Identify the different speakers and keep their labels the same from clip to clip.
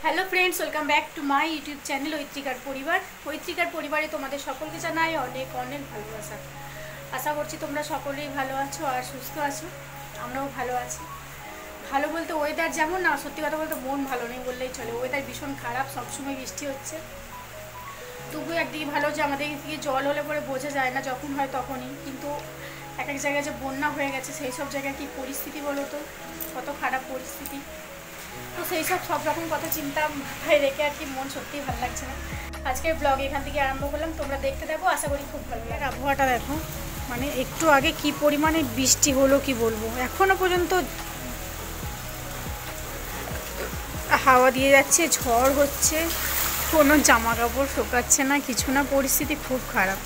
Speaker 1: Hello friends, welcome back to my YouTube channel ঐত্রিকার পরিবার। ঐত্রিকার পরিবারে তোমাদের সকলকে জানাই অনেক অনেক ভালোবাসা। আশা করছি তোমরা সকলেই ভালো আছো আর সুস্থ আছো। আমরাও ভালো আছি। ভালো বলতে ওয়েদার যেমন না, সত্যি কথা বলতে মন ভালো নেই বললেই চলে। ওয়েদার ভীষণ খারাপ, সবসময় বৃষ্টি হচ্ছে। তবু একদিকে ভালো যে আমাদের দিকে জল হলে পরে বোঝা যায় না, যখন হয় তখনই। কিন্তু এক এক জায়গায় যে বন্যা হয়ে গেছে, সেই সব জায়গায় কী পরিস্থিতি বলো তো, কত খারাপ পরিস্থিতি। তো সেই সব রকম কথা চিন্তা মাথায় রেখে আর কি মন সত্যিই ভালো লাগছে না। আজকের ব্লগ এখান থেকে আরম্ভ করলাম, তোমরা দেখতে থাকো, আশা করি খুব ভালো লাগে। আবহাওয়াটা দেখো, মানে একটু আগে কি পরিমাণে বৃষ্টি হলো কি বলবো। এখনো পর্যন্ত হাওয়া দিয়ে যাচ্ছে, ঝড় হচ্ছে, কোনো জামা কাপড় শোকাচ্ছে না, কিছু না, পরিস্থিতি খুব খারাপ।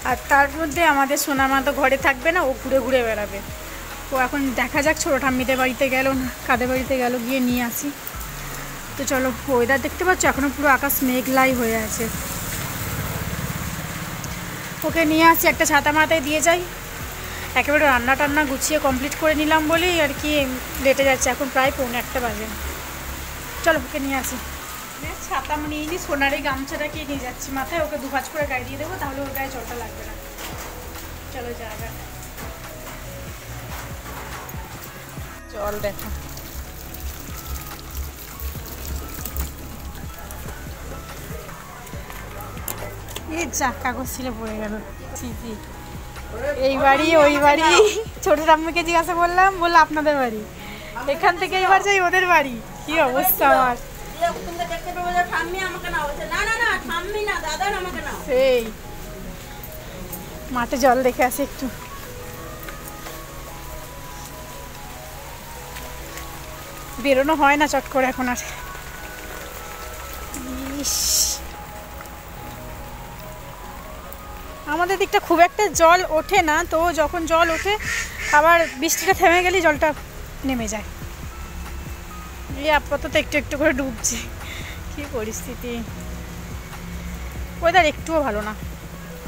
Speaker 1: আর তার মধ্যে আমাদের সোনামা তো ঘরে থাকবে না, ও ঘুরে ঘুরে বেড়াবে। তো এখন দেখা যাক, ছোটো ঠাম্মিদের বাড়িতে গেল না কাদের বাড়িতে গেল, গিয়ে নিয়ে আসি। তো চলো, ওয়েদার দেখতে পাচ্ছ এখনও পুরো আকাশ মেঘলাই হয়ে আছে। ওকে নিয়ে আসি, একটা ছাতা মাথায় দিয়ে যাই। একেবারে রান্না টান্না গুছিয়ে কমপ্লিট করে নিলাম বলেই আর কি লেটে যাচ্ছে, এখন প্রায় 1:45 বাজে। চলো ওকে নিয়ে আসি। ছাতা নিয়ে নিই, সোনার এই গামছাটাকে নিয়ে যাচ্ছি মাথায়, ওকে দুভাজ করে গায়ে দিয়ে দেবো, তাহলে ওর গায়ে জলটা লাগবে না। চলো যাওয়া। জল দেখো, এই যা কাগজ ছিলে পড়ে গেল। ঠিকই, এই বাড়ি ওই বাড়ি। ছোট ঠাম্মিকে জিজ্ঞাসা করলাম, বললো আপনাদের বাড়ি। এখান থেকে এবার যাই ওদের বাড়ি। কি অবস্থা আমার। সেই মাঠে জল দেখে আসি একটু। বেরোনো হয় না চট করে এখন আর। আমাদের দিকটা খুব একটা জল ওঠে না, তো যখন জল ওঠে আবার বৃষ্টিটা থেমে গেলেই জলটা নেমে যায়। এই আপাতত একটু একটু করে ডুবছে। কি পরিস্থিতি, ওয়েদার একটুও ভালো না,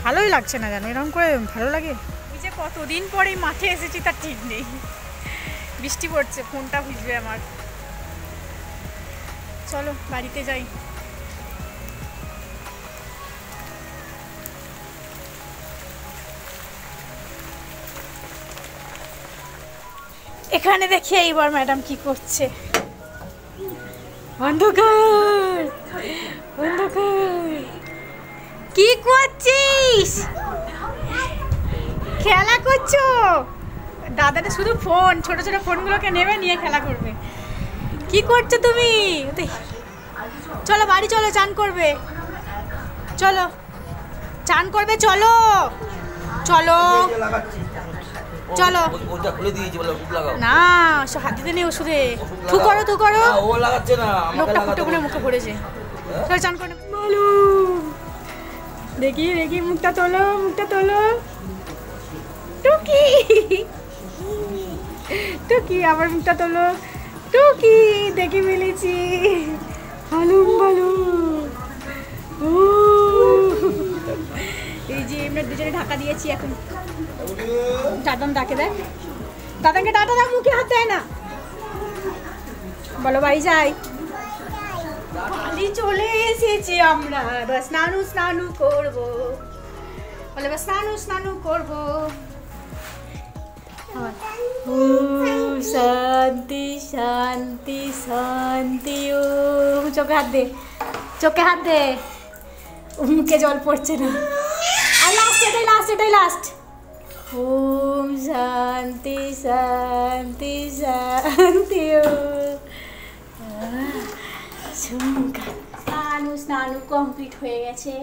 Speaker 1: ভালোই লাগছে না জানো, এরকম করে ভালো লাগে। এই যে কতদিন পরে মাঠে এসেছি তার ঠিক নেই। বৃষ্টি পড়ছে, ফোনটা ভিজবে আমার। চলো বাড়িতে যাই। এখানে দেখি এইবার ম্যাডাম কি করছে। অন্ধকার অন্ধকার, কি করছিস? খেলা করছো? দাদাটা শুধু ফোন, ছোট ছোট ফোনগুলোকে নেবে, নিয়ে খেলা করবে। কি করছো তুমি? চলো বাড়ি চলো, চান করবে। চলো চান করবে, চলো চলো চলো। না হাত দিতে নেই ওষুধে। থু করো থু করো, লোকটা ফুটে করে মুখে পড়েছে। চলো চান করে বলো। দেখি দেখি, মুখটা তোলো, মুখটা তোলো। টুকি টুকি, আবার মুখটা তোলো। টুকি দেখি মিলেছি। হালুম বালুম। এই যে আমরা দুজনে ঢাকা দিয়েছি এখন। দাদান ডাকে দেখ, দাদাকে টাটা দাও, মুখে হাত দেয় না। বলো বাড়ি যাই। বাড়ি চলে এসেছি আমরা, এবার স্নানু স্নানু করবো। বলে এবার স্নানু স্নানু করবো। শান্তি শান্তি শান্তি। ও চোখে হাত দে, চোখে হাত দে। মুখে জল পড়ছে না। আর লাস্ট, এটাই লাস্ট, এটাই লাস্ট। ওম শান্তি শান্তি শান্তি। স্নানু স্নানু কমপ্লিট হয়ে গেছে।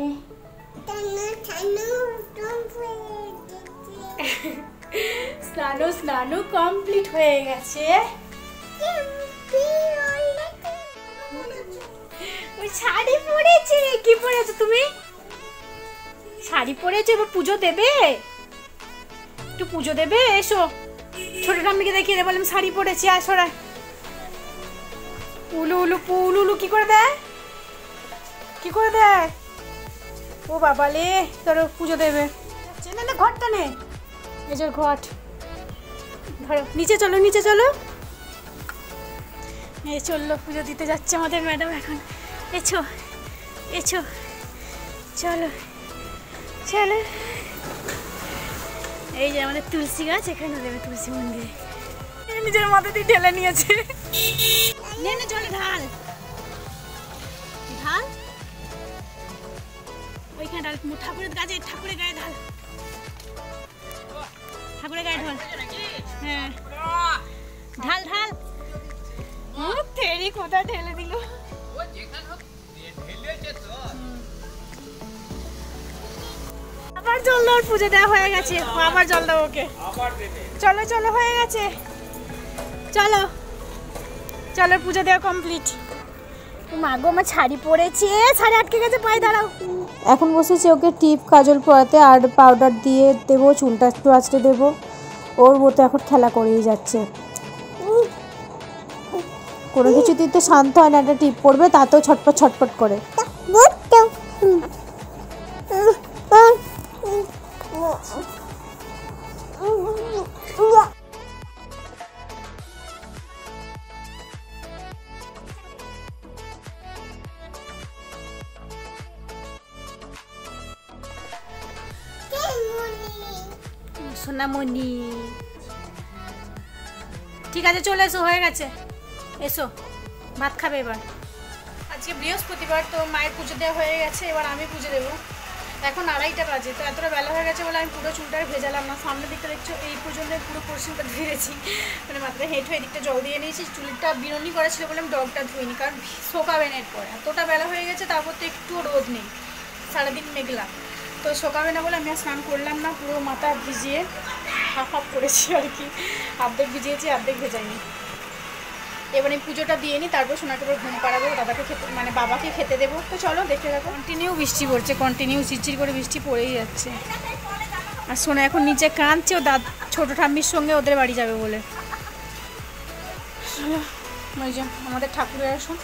Speaker 1: স্নানু স্নানু কমপ্লিট হয়ে গেছে। ওই শাড়ি পরেছে। কি পরেছো তুমি? শাড়ি পরেছো, এবার পুজো দেবে? একটু পুজো দেবে, এসো। ছোট ঠাম্মিকে দেখিয়ে দে, বললাম শাড়ি পরেছি, আসো। উলু উলু পুলু উলু কি করে দেয়, কি করে দেয়? ও বাবা লে, তোর পুজো দেবে। না না, ঘরটা নে, এই যে ঘট। ধরো, নিচে চলো, নিচে চলো। এই চললো, পুজো দিতে যাচ্ছে আমাদের ম্যাডাম এখন। এছো এছো, চলো চলো। এই যে আমাদের তুলসী গাছ, এখানে দেবে তুলসী মন্দিরে। নিজের মাথা দিয়ে ঢেলে নিয়েছে। জলে ঢাল ঢাল, ওইখানে ঢাল, ঠাকুরের গাছে, ঠাকুরের গায়ে ঢাল, ঠাকুরের গায়ে ঢাল। হ্যাঁ ঢাল ঢাল। তেরি কোথায় ঢেলে দিল। আবার জল দাও, পুজো দেওয়া হয়ে গেছে, আবার জল দাও ওকে। চলো চলো, হয়ে গেছে, চলো চলো, পুজো দেওয়া কমপ্লিট। মাগো আমার শাড়ি পরেছে, শাড়ি আটকে গেছে, পায়ে দাঁড়াও।
Speaker 2: এখন বসেছি ওকে টিপ কাজল পরাতে, আর পাউডার দিয়ে দেবো, চুলটা একটু আঁচড়ে দেবো। ওর মতো এখন খেলা করেই যাচ্ছে, কোনো কিছুতেই তো শান্ত হয় না। একটা টিপ পড়বে তাতেও ছটপট ছটপট করে।
Speaker 1: সোনামণি ঠিক আছে, চলে এসো, হয়ে গেছে, এসো ভাত খাবে এবার। আজকে বৃহস্পতিবার, তো মায়ের পুজো দেওয়া হয়ে গেছে, এবার আমি পুজো দেবো। এখন 2:30টা বাজে, তো এতটা বেলা হয়ে গেছে বলে আমি পুরো চুলটা ভেজালাম না। সামনের দিকটা দেখছো, এই পর্যন্ত পুরো পোর্শনটা ধুয়েছি, মানে মাথাটা হেঁট হয়ে দিকটা জল দিয়ে নিয়েছি। চুলটা বিরনি করা ছিল বলে আমি ডগটা ধুইনি, কারণ শোকাবে না এরপরে, এতটা বেলা হয়ে গেছে, তারপর তো একটু রোদ নেই, সারাদিন মেঘলা, তো শোকাবে না বলে আমি আর স্নান করলাম না। পুরো মাথা ভিজিয়ে হাফ হাফ করেছি আর কি, অর্ধেক ভিজিয়েছি অর্ধেক ভেজাইনি। এবার এই পুজোটা দিয়ে নিই, তারপর সোনাকে এবার ঘুম পাড়াবো, দাদাকে খেতে, মানে বাবাকে খেতে দেবো। তো চলো দেখতে থাকো। কন্টিনিউ বৃষ্টি পড়ছে, কন্টিনিউ চিরচির করে বৃষ্টি পড়েই যাচ্ছে। আর সোনা এখন নিচে কাঁদছে, ও ছোটো ঠাম্মির সঙ্গে ওদের বাড়ি যাবে বলে। চলো, ওই যে আমাদের ঠাকুরের আসুন।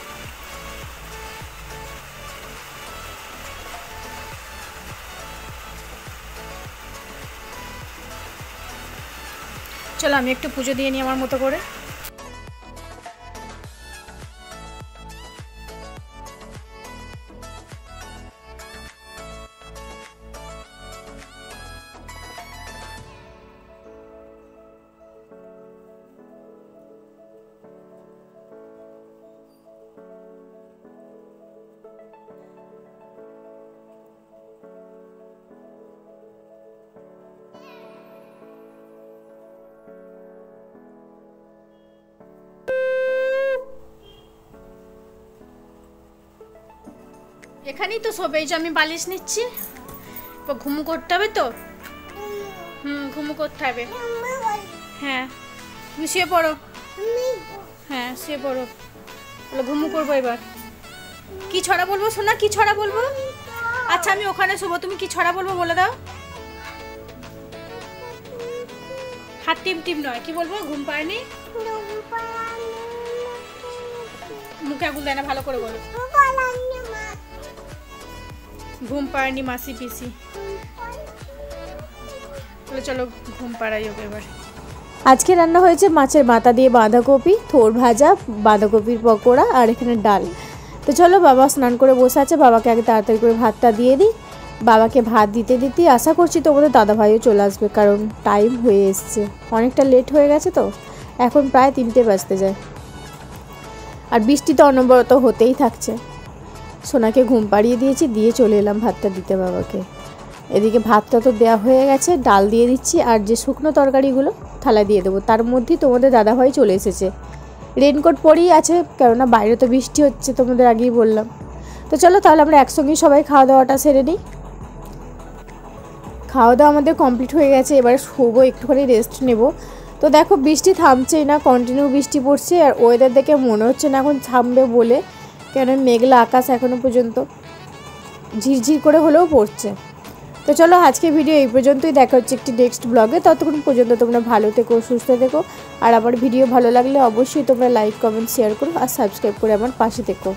Speaker 1: চলো আমি একটু পুজো দিয়ে নিই আমার মতো করে। এখানেই তো শোবে, এই যে আমি বালিশ নিচ্ছি, ঘুমু করতে হবে তো। ঘুমু করতে হবে। হ্যাঁ তুমি শুয়ে পড়ো, হ্যাঁ শুয়ে পড়ো, বলো ঘুমু করবো এবার। কি ছড়া বলবো শোনা, কি ছড়া বলবো? আচ্ছা আমি ওখানে শোবো, তুমি কি ছড়া বলবো বলে দাও। হাত টিম টিম নয়, কি বলবো? ঘুম পায়নি, মুখে আগুন দেয় না, ভালো করে বলো। ঘুম পাড়নি মাসি পিসি, চলো ঘুম পাড়াই ওকে এবার।
Speaker 2: আজকে রান্না হয়েছে মাছের মাথা দিয়ে বাঁধাকপি, থোড় ভাজা, বাঁধাকপির পকোড়া, আর এখানে ডাল। তো চলো, বাবা স্নান করে বসে আছে, বাবাকে আগে তাড়াতাড়ি করে ভাতটা দিয়ে দিই। বাবাকে ভাত দিতে দিতে আশা করছি তোমাদের দাদাভাইও চলে আসবে, কারণ টাইম হয়ে এসছে, অনেকটা লেট হয়ে গেছে, তো এখন প্রায় 3টে বাজতে যায়, আর বৃষ্টি তো অনবরত হতেই থাকছে। সোনাকে ঘুম পাড়িয়ে দিয়েছি, দিয়ে চলে এলাম ভাতটা দিতে বাবাকে। এদিকে ভাতটা তো দেওয়া হয়ে গেছে, ডাল দিয়ে দিচ্ছি, আর যে শুকনো তরকারিগুলো থালা দিয়ে দেবো। তার মধ্যেই তোমাদের দাদাভাই চলে এসেছে, রেনকোট পরেই আছে, কেননা বাইরে তো বৃষ্টি হচ্ছে, তোমাদের আগেই বললাম। তো চলো তাহলে আমরা একসঙ্গেই সবাই খাওয়া দাওয়াটা সেরে নিই। খাওয়া দাওয়া আমাদের কমপ্লিট হয়ে গেছে, এবার শোবো, একটুখানি রেস্ট নেব। তো দেখো বৃষ্টি থামছেই না, কন্টিনিউ বৃষ্টি পড়ছে, আর ওয়েদার দেখে মনে হচ্ছে না এখন থামবে বলে, কেন মেঘলা আকাশ এখনও পর্যন্ত ঝিরঝির করে হলেও পড়ছে। তো চলো আজকে ভিডিও এই পর্যন্তই, দেখা হচ্ছে একটি নেক্সট ব্লগে। ততক্ষণ পর্যন্ত তোমরা ভালো থেকো, সুস্থ থেকো, আর আমার ভিডিও ভালো লাগলে অবশ্যই তোমরা লাইক কমেন্ট শেয়ার করো, আর সাবস্ক্রাইব করে আমার পাশে থেকো।